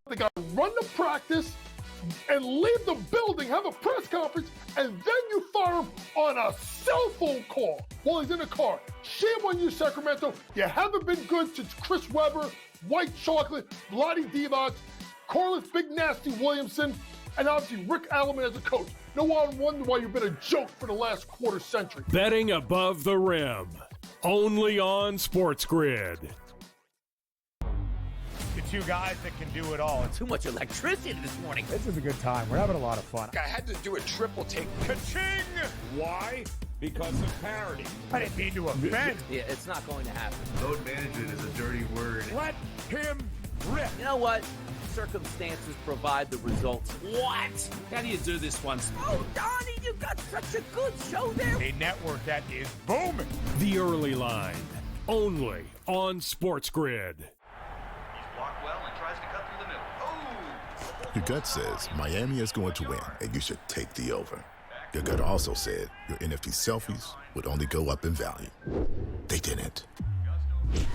They got to run the practice and leave the building, have a press conference, and then you fire him on a cell phone call while he's in the car. Shame on you, Sacramento. You haven't been good since Chris Webber, White Chocolate, Vlade Divac, Corliss Big Nasty Williamson, and obviously Rick Alleman as a coach. No one wonder why you've been a joke for the last quarter century. Betting above the rim, only on SportsGrid. The two guys that can do it all. Too much electricity this morning. This is a good time. We're having a lot of fun. I had to do a triple take. Ka-ching! Why? Because of parity. I didn't mean to offend. Yeah, it's not going to happen. Load management is a dirty word. Let him rip. You know what? Circumstances provide the results. What? How do you do this once? Oh, Donnie, you got such a good show there. A network that is booming. The Early Line, only on SportsGrid. Blocked well and tries to cut through the middle. Oh! Your gut says Miami is going to win, and you should take the over. Your gut also said your NFT selfies would only go up in value. They didn't.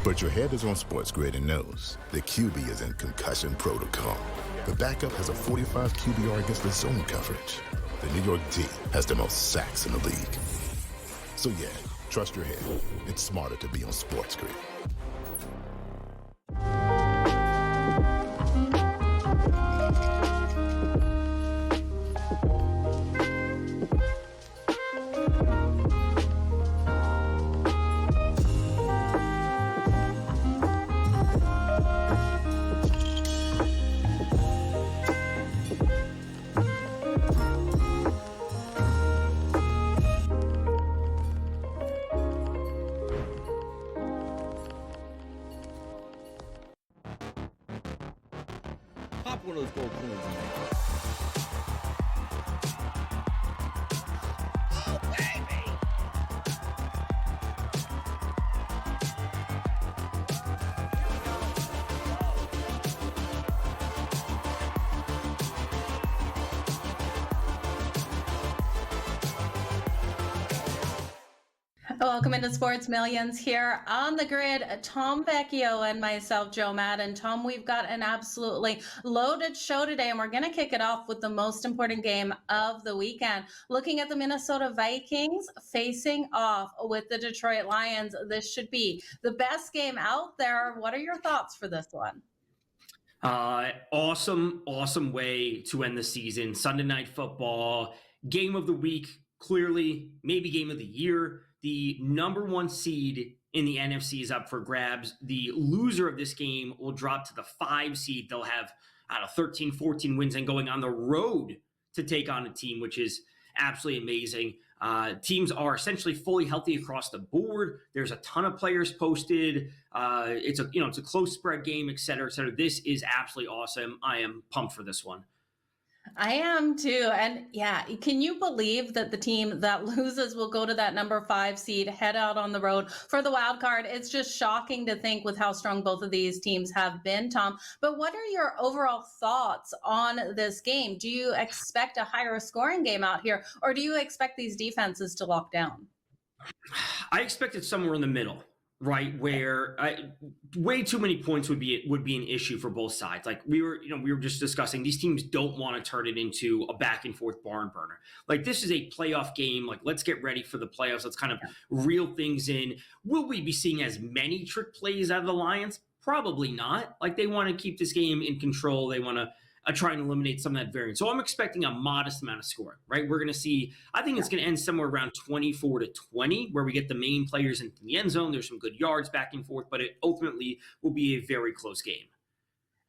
But your head is on SportsGrid and knows the QB is in concussion protocol. The backup has a 45 QBR against the zone coverage. The New York D has the most sacks in the league. So yeah, trust your head. It's smarter to be on SportsGrid. Pop one of those gold coins. Oh, baby! Welcome into Sports Millions here on the grid. Tom Vecchio and myself, Joe Madden. Tom, we've got an absolutely loaded show today, and we're going to kick it off with the most important game of the weekend. Looking at the Minnesota Vikings facing off with the Detroit Lions. This should be the best game out there. What are your thoughts for this one? Awesome way to end the season. Sunday Night Football, game of the week, clearly, maybe game of the year. The number one seed in the NFC is up for grabs. The loser of this game will drop to the 5 seed. They'll have, 13, 14 wins and going on the road to take on a team, which is absolutely amazing. Teams are essentially fully healthy across the board. There's a ton of players posted. It's a close spread game, et cetera, et cetera. This is absolutely awesome. I am pumped for this one. I am too. And yeah, can you believe that the team that loses will go to that number 5 seed, head out on the road for the wild card? It's just shocking to think with how strong both of these teams have been, Tom. But what are your overall thoughts on this game? Do you expect a higher scoring game out here, or do you expect these defenses to lock down? I expect it somewhere in the middle. Right, where way too many points would be an issue for both sides. Like we were just discussing, these teams don't want to turn it into a back and forth barn burner. Like this is a playoff game. Like let's get ready for the playoffs. Let's kind of reel things in. Will we be seeing as many trick plays out of the Lions? Probably not. Like they want to keep this game in control. They want to try and eliminate some of that variance. So I'm expecting a modest amount of scoring, right? We're going to see, I think it's going to end somewhere around 24-20, where we get the main players into the end zone. There's some good yards back and forth, but it ultimately will be a very close game.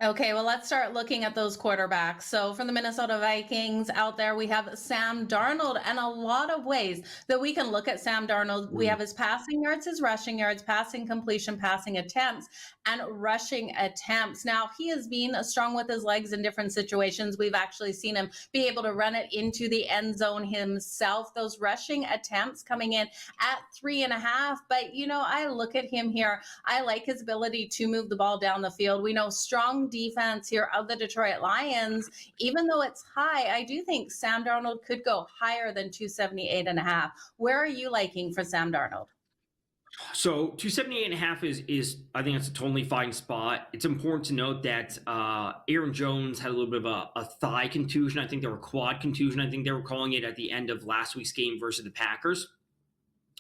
Okay, well, let's start looking at those quarterbacks. So for the Minnesota Vikings out there, we have Sam Darnold, and a lot of ways that we can look at Sam Darnold. We have his passing yards, his rushing yards, passing completion, passing attempts, and rushing attempts. Now, he has been strong with his legs in different situations. We've actually seen him be able to run it into the end zone himself. Those rushing attempts coming in at 3.5. But, I look at him here. I like his ability to move the ball down the field. We know strong defense here of the Detroit Lions. Even though it's high, I do think Sam Darnold could go higher than 278.5. Where are you liking for Sam Darnold? So 278.5 is I think that's a totally fine spot. It's important to note that Aaron Jones had a little bit of a thigh contusion. I think they were quad contusion. I think they were calling it at the end of last week's game versus the Packers.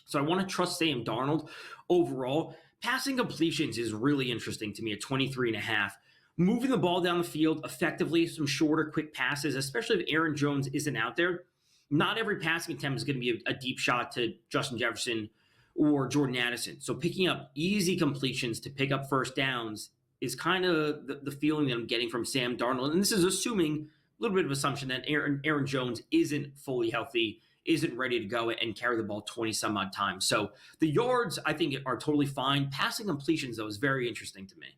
So I want to trust Sam Darnold overall. Passing completions is really interesting to me at 23.5. Moving the ball down the field effectively, some shorter, quick passes, especially if Aaron Jones isn't out there. Not every passing attempt is going to be a deep shot to Justin Jefferson or Jordan Addison. So picking up easy completions to pick up first downs is kind of the feeling that I'm getting from Sam Darnold. And this is assuming a little bit of assumption that Aaron Jones isn't fully healthy, isn't ready to go and carry the ball 20 some odd times. So the yards, I think, are totally fine. Passing completions, though, is very interesting to me.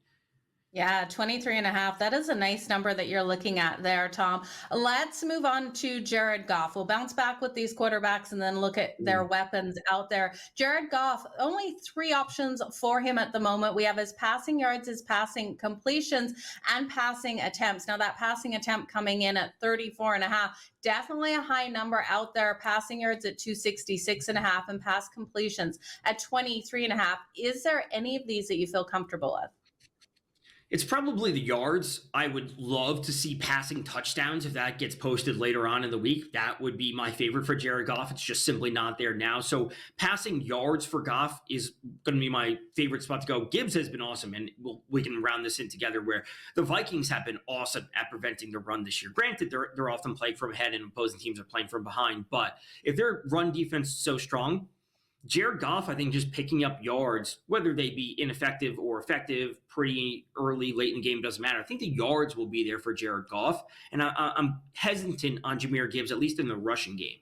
Yeah, 23.5. That is a nice number that you're looking at there, Tom. Let's move on to Jared Goff. We'll bounce back with these quarterbacks and then look at their weapons out there. Jared Goff, only 3 options for him at the moment. We have his passing yards, his passing completions, and passing attempts. Now that passing attempt coming in at 34.5, definitely a high number out there. Passing yards at 266.5 and pass completions at 23.5. Is there any of these that you feel comfortable with? It's probably the yards. I would love to see passing touchdowns if that gets posted later on in the week. That would be my favorite for Jared Goff. It's just simply not there now. So passing yards for Goff is going to be my favorite spot to go. Gibbs has been awesome, and we can round this in together where the Vikings have been awesome at preventing the run this year. Granted, they're often playing from ahead and opposing teams are playing from behind, but if their run defense is so strong, Jared Goff, I think, just picking up yards, whether they be ineffective or effective, pretty early, late in the game, doesn't matter. I think the yards will be there for Jared Goff. And I'm hesitant on Jahmyr Gibbs, at least in the rushing game.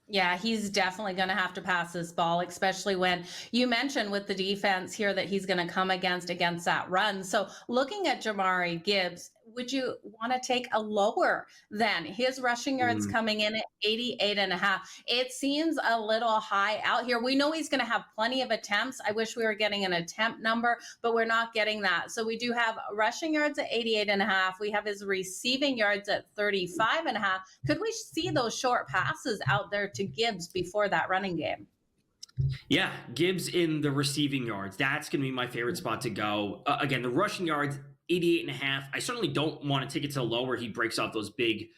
Yeah, he's definitely going to have to pass this ball, especially when you mentioned with the defense here that he's going to come against that run. So looking at Jahmyr Gibbs, would you want to take a lower than his rushing yards coming in at 88.5? It seems a little high out here. We know he's going to have plenty of attempts. I wish we were getting an attempt number, but we're not getting that. So we do have rushing yards at 88.5. We have his receiving yards at 35.5. Could we see those short passes out there to Gibbs before that running game? Yeah, Gibbs in the receiving yards. That's going to be my favorite spot to go. Again, the rushing yards, 88.5. I certainly don't want to take it to the lower. He breaks off those big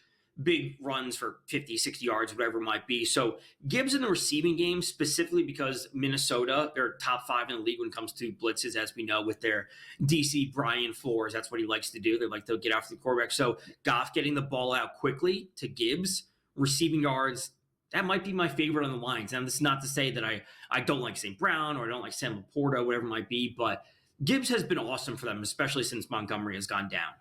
runs for 50, 60 yards, whatever it might be. So Gibbs in the receiving game, specifically because Minnesota, they're top 5 in the league when it comes to blitzes, as we know, with their DC Brian Flores. That's what he likes to do. They like to get after the quarterback. So Goff getting the ball out quickly to Gibbs, receiving yards, that might be my favorite on the lines. Now, this is not to say that I don't like St. Brown or I don't like Sam Laporta, whatever it might be, but Gibbs has been awesome for them, especially since Montgomery has gone down.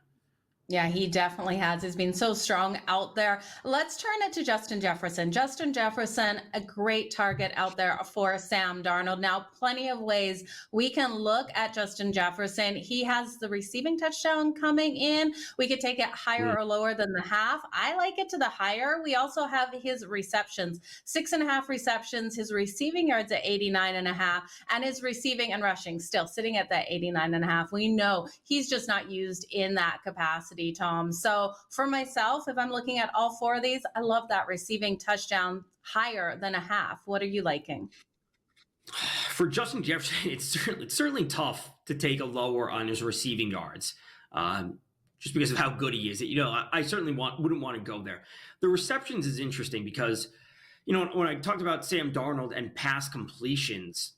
Yeah, he definitely has. He's been so strong out there. Let's turn it to Justin Jefferson. Justin Jefferson, a great target out there for Sam Darnold. Now, plenty of ways we can look at Justin Jefferson. He has the receiving touchdown coming in. We could take it higher or lower than the half. I like it to the higher. We also have his receptions, 6.5 receptions, his receiving yards at 89.5, and his receiving and rushing still sitting at that 89.5. We know he's just not used in that capacity, Tom. So for myself, if I'm looking at all 4 of these, I love that receiving touchdown higher than a half. What are you liking? For Justin Jefferson, it's certainly tough to take a lower on his receiving yards, just because of how good he is. I certainly wouldn't want to go there. The receptions is interesting because, when I talked about Sam Darnold and pass completions,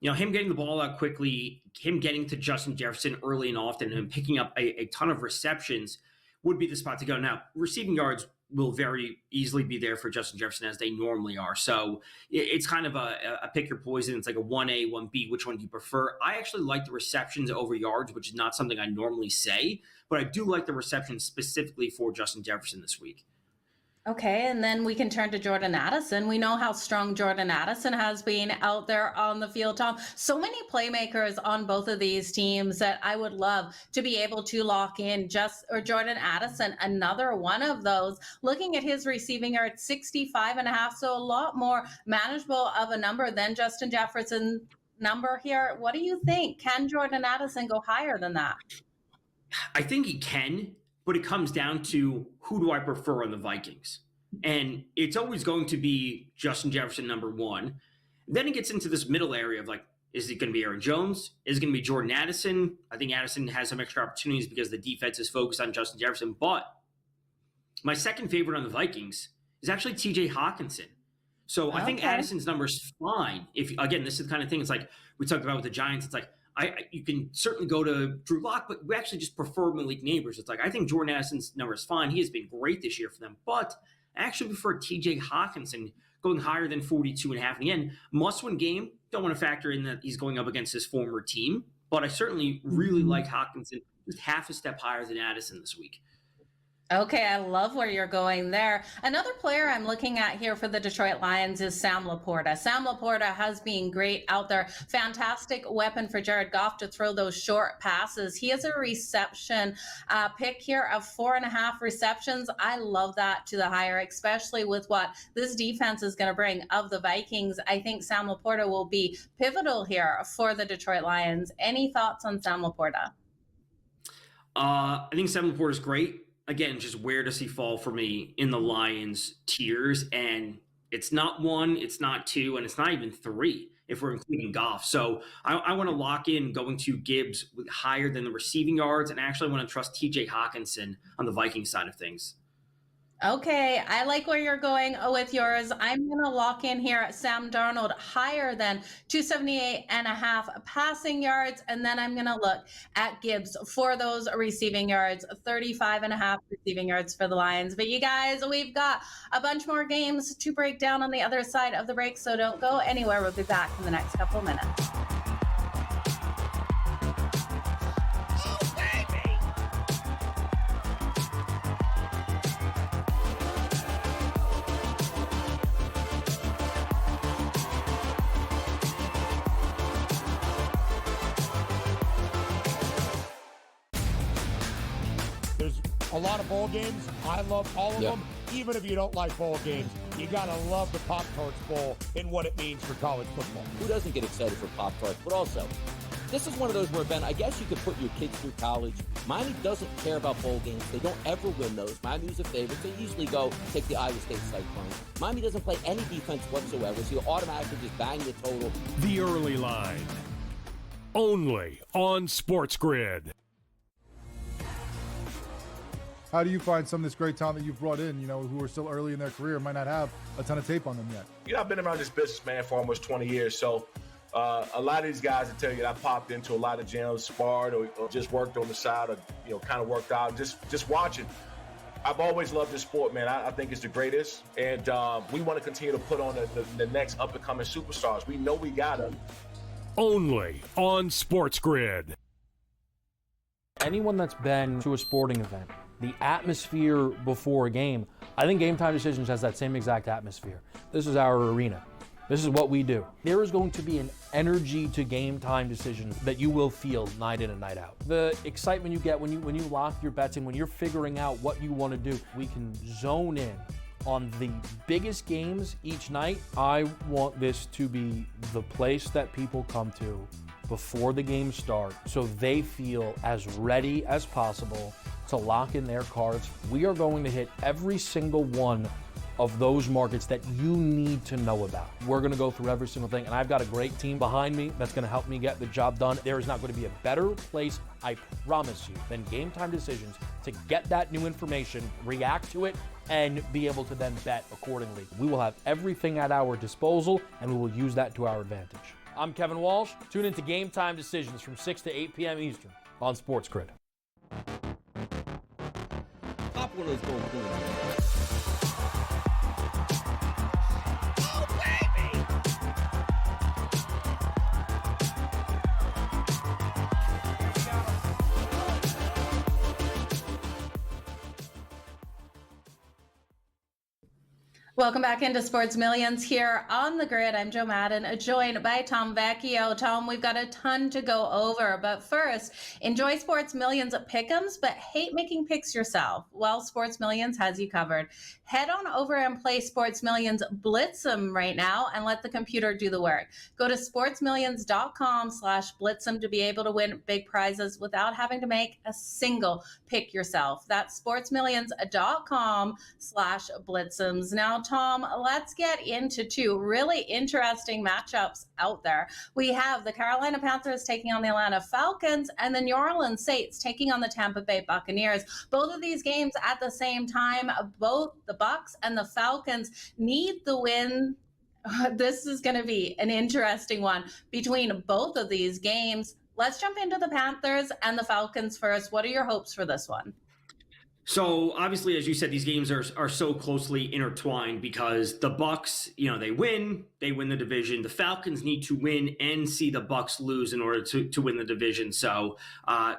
him getting the ball out quickly, him getting to Justin Jefferson early and often, and picking up a ton of receptions would be the spot to go. Now, receiving yards will very easily be there for Justin Jefferson as they normally are. So it's kind of a pick your poison. It's like a 1A, 1B. Which one do you prefer? I actually like the receptions over yards, which is not something I normally say, but I do like the receptions specifically for Justin Jefferson this week. Okay, and then we can turn to Jordan Addison. We know how strong Jordan Addison has been out there on the field, Tom. So many playmakers on both of these teams that I would love to be able to lock in. Jordan Addison, another one of those. Looking at his receiving yard, 65.5, so a lot more manageable of a number than Justin Jefferson's number here. What do you think? Can Jordan Addison go higher than that? I think he can, but it comes down to who do I prefer on the Vikings? And it's always going to be Justin Jefferson, number 1. Then it gets into this middle area of like, Is it going to be Aaron Jones? Is it going to be Jordan Addison? I think Addison has some extra opportunities because the defense is focused on Justin Jefferson. But my second favorite on the Vikings is actually TJ Hawkinson. So I think Addison's number is fine. If again, this is the kind of thing, it's like we talked about with the Giants. It's like you can certainly go to Drew Lock, but we actually just prefer Malik Neighbors. It's like I think Jordan Addison's number is fine. He has been great this year for them. But I actually prefer TJ Hawkinson going higher than 42.5 in the end. Must-win game. Don't want to factor in that he's going up against his former team, but I certainly really like Hawkinson just half a step higher than Addison this week. Okay, I love where you're going there. Another player I'm looking at here for the Detroit Lions is Sam Laporta. Sam Laporta has been great out there. Fantastic weapon for Jared Goff to throw those short passes. He has a reception pick here of 4.5 receptions. I love that to the higher, especially with what this defense is going to bring of the Vikings. I think Sam Laporta will be pivotal here for the Detroit Lions. Any thoughts on Sam Laporta? I think Sam Laporta is great. Again, just where does he fall for me in the Lions tiers? And it's not 1, it's not 2, and it's not even 3 if we're including Goff. So I want to lock in going to Gibbs with higher than the receiving yards, and actually want to trust TJ Hawkinson on the Viking side of things. Okay, I like where you're going with yours. I'm going to lock in here at Sam Darnold higher than 278.5 passing yards. And then I'm going to look at Gibbs for those receiving yards, 35.5 receiving yards for the Lions. But you guys, we've got a bunch more games to break down on the other side of the break. So don't go anywhere. We'll be back in the next couple of minutes. There's a lot of bowl games. I love all of them. Even if you don't like bowl games, you gotta love the Pop-Tarts Bowl and what it means for college football. Who doesn't get excited for Pop-Tarts? But also, this is one of those where, Ben, I guess you could put your kids through college. Miami doesn't care about bowl games. They don't ever win those. Miami's a favorite. They usually go take the Iowa State Cyclones. Miami doesn't play any defense whatsoever, so you automatically just bang the total. The Early Line. Only on SportsGrid. How do you find some of this great talent that you've brought in, who are still early in their career, might not have a ton of tape on them yet? I've been around this business, man, for almost 20 years. So a lot of these guys will tell you that I popped into a lot of gyms, sparred, or just worked on the side, or, kind of worked out, just watching. I've always loved this sport, man. I think it's the greatest. And we want to continue to put on the next up-and-coming superstars. We know we got them. Only on SportsGrid. Anyone that's been to a sporting event, the atmosphere before a game, I think Game Time Decisions has that same exact atmosphere. This is our arena. This is what we do. There is going to be an energy to Game Time Decisions that you will feel night in and night out. The excitement you get when you lock your bets in, when you're figuring out what you want to do, we can zone in on the biggest games each night. I want this to be the place that people come to before the games start so they feel as ready as possible to lock in their cards. We are going to hit every single one of those markets that you need to know about. We're going to go through every single thing, and I've got a great team behind me that's going to help me get the job done. There is not going to be a better place, I promise you, than Game Time Decisions to get that new information, react to it, and be able to then bet accordingly. We will have everything at our disposal, and we will use that to our advantage. I'm Kevin Walsh. Tune into Game Time Decisions from 6 to 8 p.m. Eastern on SportsGrid. Pop one of those gold coins. Welcome back into Sports Millions here on the grid. I'm Joe Madden, joined by Tom Vecchio. Tom, we've got a ton to go over, but first, enjoy Sports Millions pick'ems, but hate making picks yourself. Well, Sports Millions has you covered. Head on over and play Sports Millions Blitz'em right now and let the computer do the work. Go to sportsmillions.com/Blitz'em to be able to win big prizes without having to make a single pick yourself. That's sportsmillions.com/Blitz'ems. Now, Tom, let's get into two really interesting matchups out there. We have the Carolina Panthers taking on the Atlanta Falcons and the New Orleans Saints taking on the Tampa Bay Buccaneers. Both of these games at the same time. Both the Bucs and the Falcons need the win. This is going to be an interesting one between both of these games. Let's jump into the Panthers and the Falcons first. What are your hopes for this one? So obviously, as you said, these games are so closely intertwined because the Bucs, they win the division. The Falcons need to win and see the Bucs lose in order to win the division. So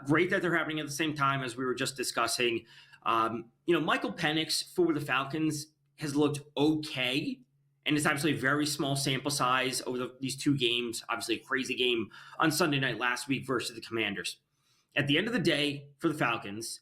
great that they're happening at the same time, as we were just discussing. Michael Penix for the Falcons has looked okay. And it's obviously a very small sample size over these two games. Obviously, a crazy game on Sunday night last week versus the Commanders. At the end of the day, for the Falcons,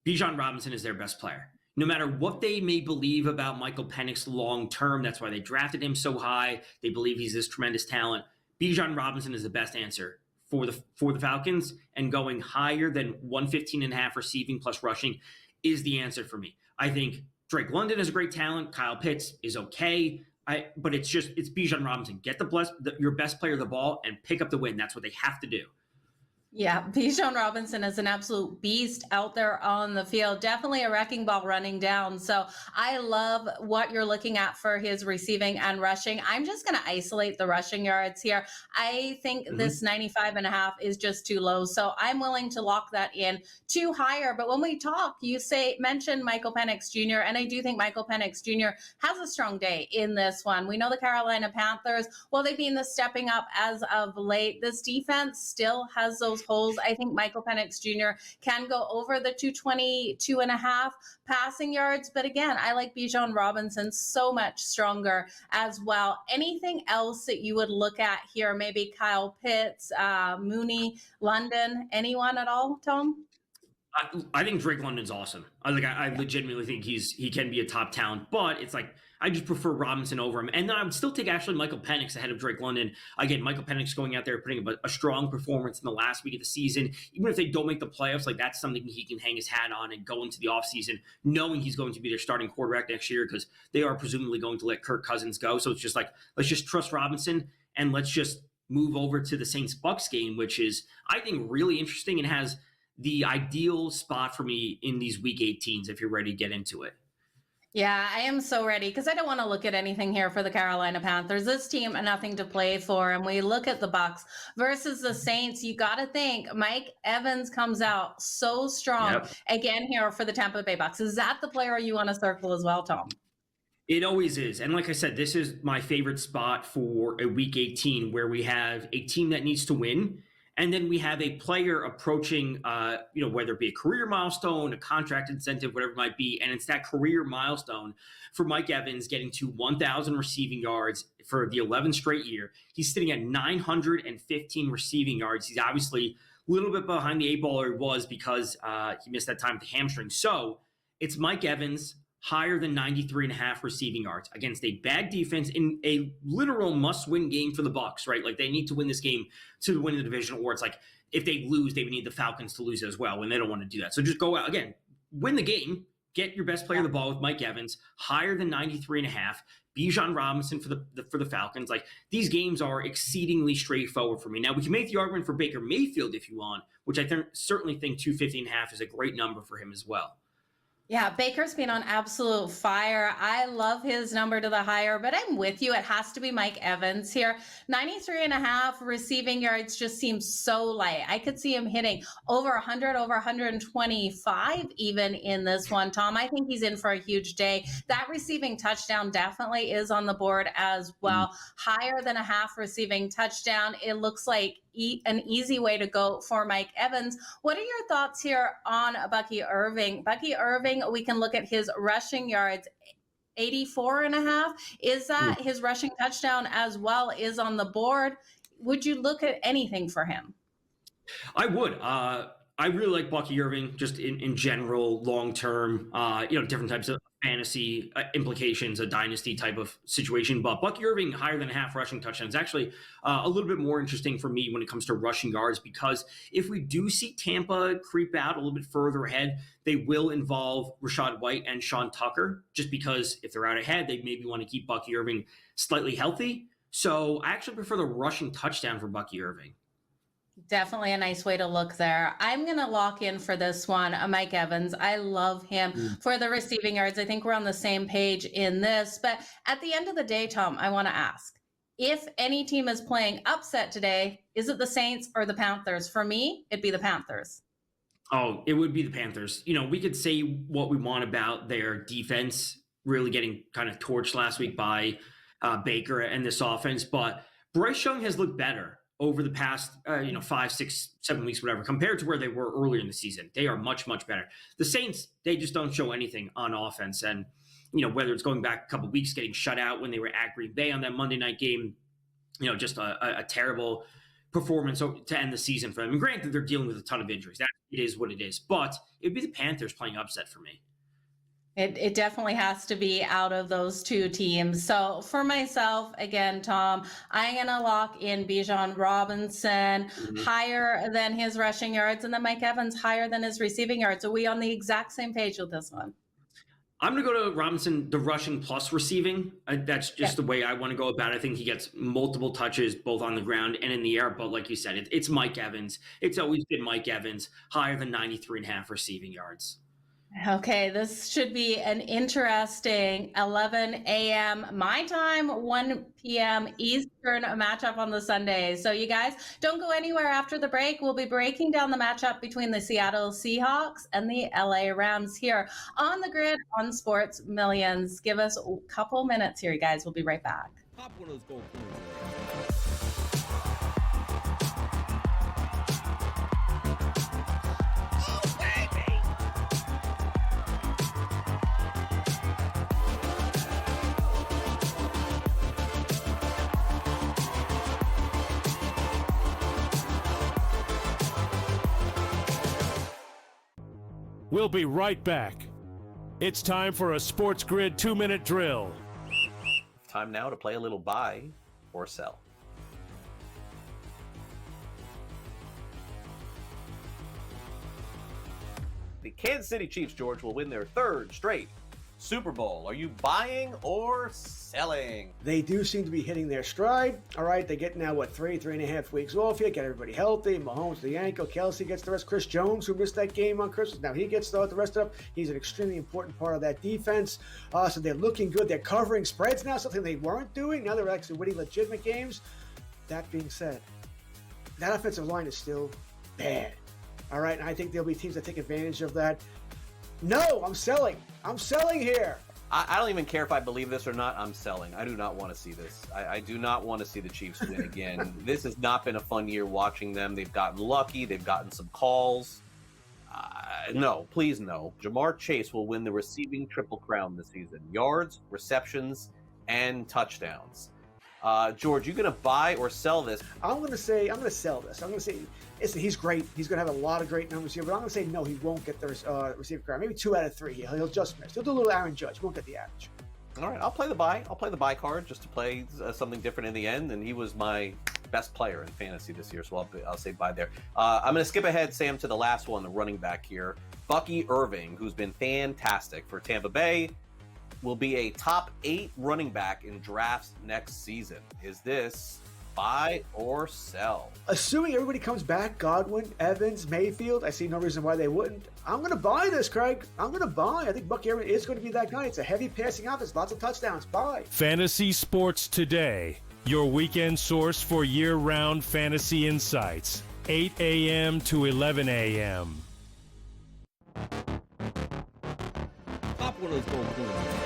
Bijan Robinson is their best player. No matter what they may believe about Michael Penix long term, that's why they drafted him so high. They believe he's this tremendous talent. Bijan Robinson is the best answer for the Falcons, and going higher than 115.5 receiving plus rushing is the answer for me. I think Drake London is a great talent. Kyle Pitts is okay. But it's Bijan Robinson. Get your best player the ball and pick up the win. That's what they have to do. Yeah, Bijan Robinson is an absolute beast out there on the field. Definitely a wrecking ball running down. So I love what you're looking at for his receiving and rushing. I'm just going to isolate the rushing yards here. I think this 95.5 is just too low. So I'm willing to lock that in to higher. But when we talk, you mention Michael Penix Jr., and I do think Michael Penix Jr. has a strong day in this one. We know the Carolina Panthers, while they've been stepping up as of late, this defense still has those holes. I think Michael Penix Jr. can go over the 222.5 passing yards. But again, I like Bijan Robinson so much stronger as well. Anything else that you would look at here? Maybe Kyle Pitts, Mooney, London, anyone at all, Tom? I think Drake London's awesome. I legitimately think he can be a top talent, but it's like I just prefer Robinson over him. And then I would still take actually Michael Penix ahead of Drake London. Again, Michael Penix going out there putting up a strong performance in the last week of the season. Even if they don't make the playoffs, that's something he can hang his hat on and go into the offseason knowing he's going to be their starting quarterback next year, because they are presumably going to let Kirk Cousins go. So it's just let's just trust Robinson and let's just move over to the Saints-Bucs game, which is, I think, really interesting and has the ideal spot for me in these Week 18s if you're ready to get into it. Yeah, I am so ready because I don't want to look at anything here for the Carolina Panthers. This team, nothing to play for. And we look at the Bucs versus the Saints. You got to think Mike Evans comes out so strong again here for the Tampa Bay Bucs. Is that the player you want to circle as well, Tom? It always is. And like I said, this is my favorite spot for a Week 18 where we have a team that needs to win. And then we have a player approaching, whether it be a career milestone, a contract incentive, whatever it might be. And it's that career milestone for Mike Evans getting to 1,000 receiving yards for the 11th straight year. He's sitting at 915 receiving yards. He's obviously a little bit behind the eight ball, or he was, because he missed that time with the hamstring. So it's Mike Evans higher than 93.5 receiving yards against a bad defense in a literal must-win game for the Bucs, right? They need to win this game to win the division, or it's if they lose, they would need the Falcons to lose as well, when they don't want to do that. So just go out, again, win the game, get your best player of the ball with Mike Evans, higher than 93.5, Bijan Robinson for the Falcons. These games are exceedingly straightforward for me. Now, we can make the argument for Baker Mayfield if you want, which I certainly think 250.5 is a great number for him as well. Yeah, Baker's been on absolute fire. I love his number to the higher, but I'm with you. It has to be Mike Evans here. 93.5 receiving yards just seems so light. I could see him hitting over 100, over 125 even in this one, Tom. I think he's in for a huge day. That receiving touchdown definitely is on the board as well. Higher than a half receiving touchdown. It looks like an easy way to go for Mike Evans. What are your thoughts here on Bucky Irving? Bucky Irving, we can look at his rushing yards, 84.5. Is that his rushing touchdown as well is on the board? Would you look at anything for him? I would. I really like Bucky Irving just in general, long term, different types of fantasy implications, a dynasty type of situation. But Bucky Irving higher than a half rushing touchdowns, actually a little bit more interesting for me when it comes to rushing yards, because if we do see Tampa creep out a little bit further ahead, they will involve Rachaad White and Sean Tucker, just because if they're out ahead, they maybe want to keep Bucky Irving slightly healthy. So I actually prefer the rushing touchdown for Bucky Irving. Definitely a nice way to look there. I'm going to lock in for this one, Mike Evans. I love him for the receiving yards. I think we're on the same page in this. But at the end of the day, Tom, I want to ask, if any team is playing upset today, is it the Saints or the Panthers? For me, it'd be the Panthers. Oh, it would be the Panthers. We could say what we want about their defense really getting kind of torched last week by Baker and this offense, but Bryce Young has looked better over the past 5, 6, 7 weeks, whatever, compared to where they were earlier in the season. They are much, much better. The Saints, they just don't show anything on offense. And, whether it's going back a couple of weeks, getting shut out when they were at Green Bay on that Monday night game, just a terrible performance to end the season for them. And granted, they're dealing with a ton of injuries. That it is what it is. But it'd be the Panthers playing upset for me. It definitely has to be out of those two teams. So for myself, again, Tom, I'm going to lock in Bijan Robinson higher than his rushing yards, and then Mike Evans higher than his receiving yards. Are we on the exact same page with this one? I'm going to go to Robinson, the rushing plus receiving. That's just the way I want to go about it. I think he gets multiple touches both on the ground and in the air. But like you said, it's Mike Evans. It's always been Mike Evans, higher than 93.5 receiving yards. Okay, this should be an interesting 11 a.m. my time, 1 p.m. Eastern matchup on the Sunday. So you guys don't go anywhere after the break. We'll be breaking down the matchup between the Seattle Seahawks and the LA Rams here on the grid on Sports Millions. Give us a couple minutes here, you guys. We'll be right back. Pop one of those gold coins. We'll be right back. It's time for a SportsGrid 2-minute drill. Time now to play a little buy or sell. The Kansas City Chiefs, George, will win their third straight Super Bowl. Are you buying or selling? They do seem to be hitting their stride. All right, they get now, 3.5 weeks off here, get everybody healthy. Mahomes, the ankle, Kelsey gets the rest. Chris Jones, who missed that game on Christmas, now he gets the rest of it. He's an extremely important part of that defense. So they're looking good. They're covering spreads now, something they weren't doing. Now they're actually winning legitimate games. That being said, that offensive line is still bad. All right, and I think there'll be teams that take advantage of that. No, I'm selling. I'm selling here. I don't even care if I believe this or not. I'm selling. I do not want to see this. I do not want to see the Chiefs win again. This has not been a fun year watching them. They've gotten lucky. They've gotten some calls. No, please no. Jamar Chase will win the receiving triple crown this season. Yards, receptions, and touchdowns. George, you going to buy or sell this? I'm going to sell this. I'm going to say, listen, he's great. He's going to have a lot of great numbers here, but I'm going to say no, he won't get the receiver crown. Maybe 2 out of 3. He'll just miss. He'll do a little Aaron Judge. Won't get the average. All right, I'll play the buy. I'll play the buy card just to play something different in the end, and he was my best player in fantasy this year, so I'll say buy there. I'm going to skip ahead, Sam, to the last one, the running back here. Bucky Irving, who's been fantastic for Tampa Bay, will be a top 8 running back in drafts next season. Is this buy or sell? Assuming everybody comes back, Godwin, Evans, Mayfield, I see no reason why they wouldn't. I'm going to buy this, Craig. I'm going to buy. I think Bucky Irving is going to be that guy. It's a heavy passing offense, lots of touchdowns. Buy. Fantasy Sports Today, your weekend source for year-round fantasy insights. 8 a.m. to 11 a.m. Pop one of those gold coins.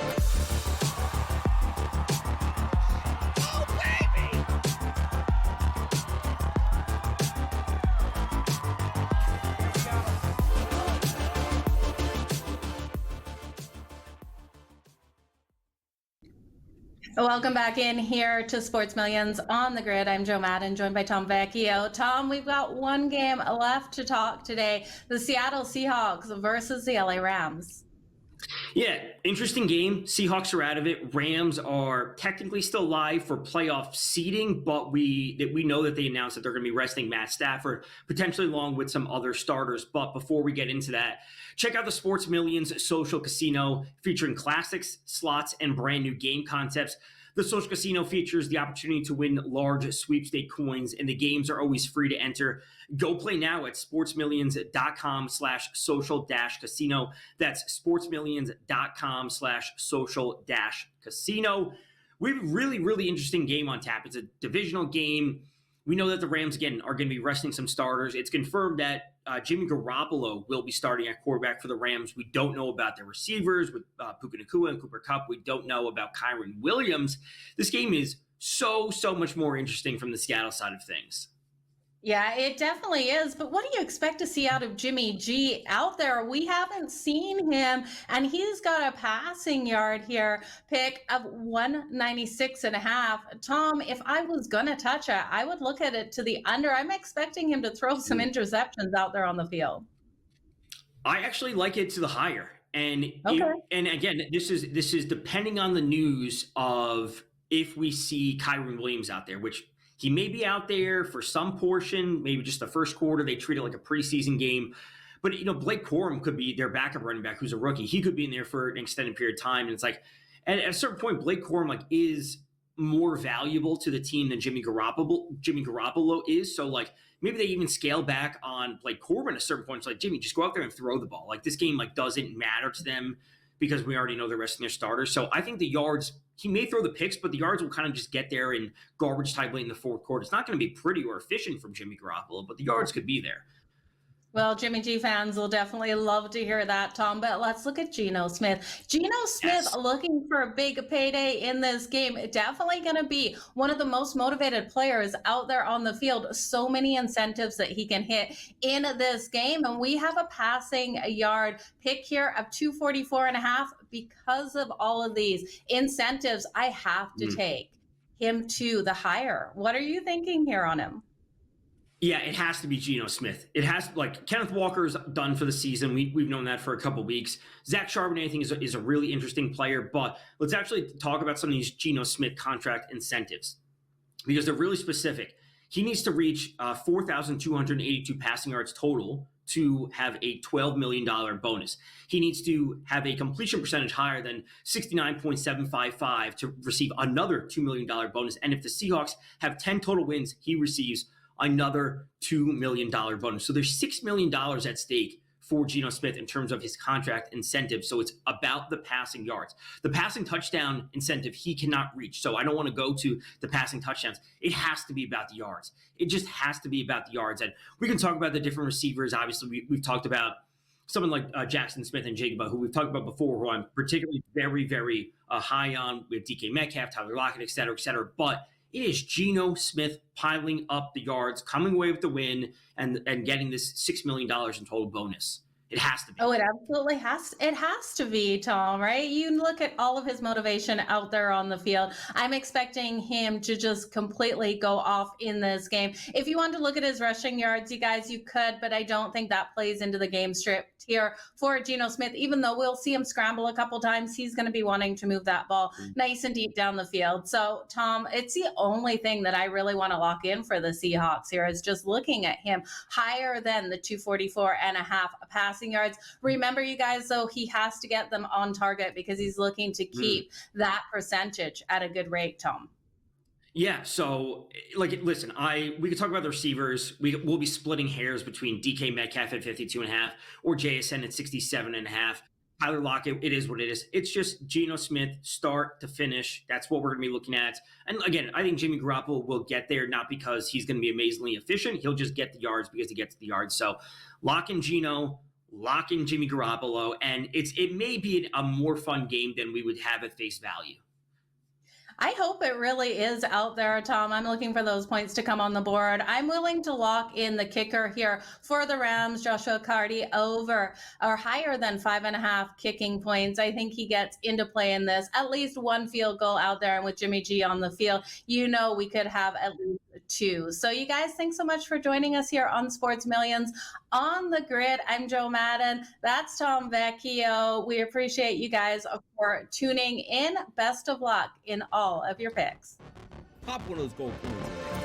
Welcome back in here to Sports Millions on the Grid. I'm Joe Madden, joined by Tom Vecchio. Tom, we've got one game left to talk today. The Seattle Seahawks versus the LA Rams. Yeah, interesting game. Seahawks are out of it. Rams are technically still live for playoff seeding, but we know that they announced that they're going to be resting Matt Stafford, potentially along with some other starters. But before we get into that, check out the Sports Millions social casino featuring classics, slots, and brand new game concepts. The social casino features the opportunity to win large sweepstake coins, and the games are always free to enter. Go play now at sportsmillions.com/social-casino. That's sportsmillions.com/social-casino. We have a really, really interesting game on tap. It's a divisional game. We know that the Rams, again, are going to be resting some starters. It's confirmed that Jimmy Garoppolo will be starting at quarterback for the Rams. We don't know about their receivers with Puka Nacua and Cooper Kupp. We don't know about Kyren Williams. This game is so much more interesting from the Seattle side of things. Yeah, it definitely is. But what do you expect to see out of Jimmy G out there? We haven't seen him, and he's got a passing yard here pick of 196.5. Tom, if I was going to touch it, I would look at it to the under. I'm expecting him to throw some interceptions out there on the field. I actually like it to the higher. And okay. And again, this is depending on the news of if we see Kyren Williams out there, which he may be out there for some portion, maybe just the first quarter. They treat it like a preseason game. But, Blake Corum could be their backup running back who's a rookie. He could be in there for an extended period of time. And it's like, at a certain point, Blake Corum is more valuable to the team than Jimmy Garoppolo is. So, maybe they even scale back on Blake Corum at a certain point. It's like, Jimmy, just go out there and throw the ball. This game, doesn't matter to them because we already know they're resting their starters. So I think the yards, he may throw the picks, but the yards will kind of just get there in garbage time late in the fourth quarter. It's not going to be pretty or efficient from Jimmy Garoppolo, but the yards could be there. Well, Jimmy G fans will definitely love to hear that, Tom. But let's look at Geno Smith. Geno Smith looking for a big payday in this game. Definitely going to be one of the most motivated players out there on the field. So many incentives that he can hit in this game. And we have a passing yard pick here of 244.5 because of all of these incentives. I have to take him to the higher. What are you thinking here on him? Yeah, it has to be Geno Smith. It has Kenneth Walker's done for the season. We've known that for a couple weeks. Zach Charbonnet, I think, is a really interesting player. But let's actually talk about some of these Geno Smith contract incentives because they're really specific. He needs to reach 4,282 passing yards total to have a $12 million bonus. He needs to have a completion percentage higher than 69.755 to receive another $2 million bonus. And if the Seahawks have 10 total wins, he receives another $2 million bonus. So there's $6 million at stake for Geno Smith in terms of his contract incentive. So it's about the passing yards. The passing touchdown incentive he cannot reach. So I don't want to go to the passing touchdowns. It has to be about the yards. It just has to be about the yards. And we can talk about the different receivers. Obviously, we've talked about someone like Jackson Smith and Jigba, who we've talked about before, who I'm particularly very, very high on with DK Metcalf, Tyler Lockett, et cetera, et cetera. But it is Geno Smith piling up the yards, coming away with the win, and getting this $6 million in total bonus. It has to be. Oh, it absolutely has. It has to be, Tom, right? You look at all of his motivation out there on the field. I'm expecting him to just completely go off in this game. If you want to look at his rushing yards, you guys, you could, but I don't think that plays into the game script here for Geno Smith. Even though we'll see him scramble a couple times, he's going to be wanting to move that ball nice and deep down the field. So, Tom, it's the only thing that I really want to lock in for the Seahawks here is just looking at him higher than the 244.5 passing yards. Remember, you guys, though, he has to get them on target because he's looking to keep that percentage at a good rate, Tom. Yeah, so listen, we could talk about the receivers. We'll be splitting hairs between DK Metcalf at 52.5 or JSN at 67.5. Tyler Lockett, it is what it is. It's just Geno Smith, start to finish. That's what we're going to be looking at. And again, I think Jimmy Garoppolo will get there, not because he's going to be amazingly efficient. He'll just get the yards because he gets the yards. So lock in Geno, lock in Jimmy Garoppolo, and it may be a more fun game than we would have at face value. I hope it really is out there, Tom. I'm looking for those points to come on the board. I'm willing to lock in the kicker here for the Rams, Joshua Carty, over or higher than 5.5 kicking points. I think he gets into play in this. At least one field goal out there, and with Jimmy G on the field, we could have at least 2. So you guys, thanks so much for joining us here on Sports Millions on the Grid. I'm Joe Madden. That's Tom Vecchio. We appreciate you guys for tuning in. Best of luck in all of your picks. Pop one of those gold coins away.